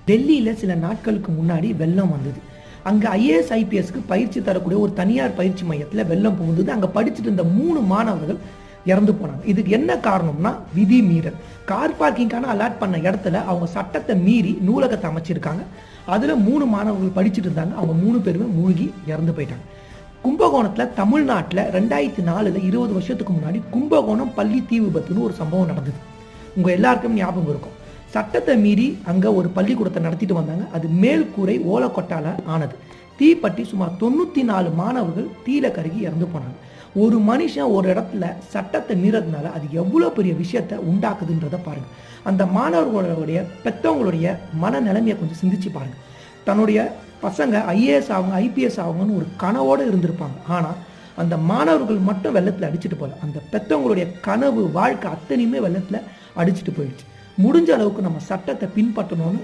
டெல்லியில் சில நாட்களுக்கு முன்னாடி வெள்ளம் வந்தது. அங்கே ஐஏஎஸ் ஐபிஎஸ்க்கு பயிற்சி தரக்கூடிய ஒரு தனியார் பயிற்சி மையத்தில் வெள்ளம் புகுந்தது. அங்கே படிச்சுட்டு இருந்த 3 மாணவர்கள் இறந்து போனாங்க. இதுக்கு என்ன காரணம்னா விதி மீறல். கார் பார்க்கிங்கான அலாட் பண்ண இடத்துல அவங்க சட்டத்தை மீறி நூலகத்தை அமைச்சிருக்காங்க. அதில் 3 மாணவர்கள் படிச்சுட்டு இருந்தாங்க. அவங்க 3 பேருமே மூழ்கி இறந்து போயிட்டாங்க. கும்பகோணத்தில் தமிழ்நாட்டில் 2004 20 வருஷத்துக்கு முன்னாடி கும்பகோணம் பள்ளி தீ விபத்துன்னு ஒரு சம்பவம் நடந்தது. உங்கள் எல்லாருக்கும் ஞாபகம் இருக்கும். சட்டத்தை மீறி அங்கே ஒரு பள்ளிக்கூடத்தை நடத்திட்டு வந்தாங்க. அது மேல்கூரை ஓலக்கொட்டால ஆனது. தீப்பற்றி சுமார் 94 மாணவர்கள் தீயில கருகி இறந்து போனாங்க. ஒரு மனுஷன் ஒரு இடத்துல சட்டத்தை மீறதுனால அது எவ்வளோ பெரிய விஷயத்தை உண்டாக்குதுன்றதை பாருங்க. அந்த மாணவர்களுடைய பெற்றவங்களுடைய மனநிலைமையை கொஞ்சம் சிந்திச்சு பாருங்க. தன்னுடைய பசங்க ஐஏஎஸ் ஆகுங்க ஐபிஎஸ் ஆகுங்கன்னு ஒரு கனவோடு இருந்திருப்பாங்க. ஆனால் அந்த மாணவர்கள் மட்டும் வெள்ளத்தில் அடிச்சுட்டு போகல. அந்த பெற்றவங்களுடைய கனவு வாழ்க்கை அத்தனையுமே வெள்ளத்தில் அடிச்சுட்டு போயிடுச்சு. முடிஞ்ச அளவுக்கு நம்ம சட்டத்தை பின்பற்றணும்னு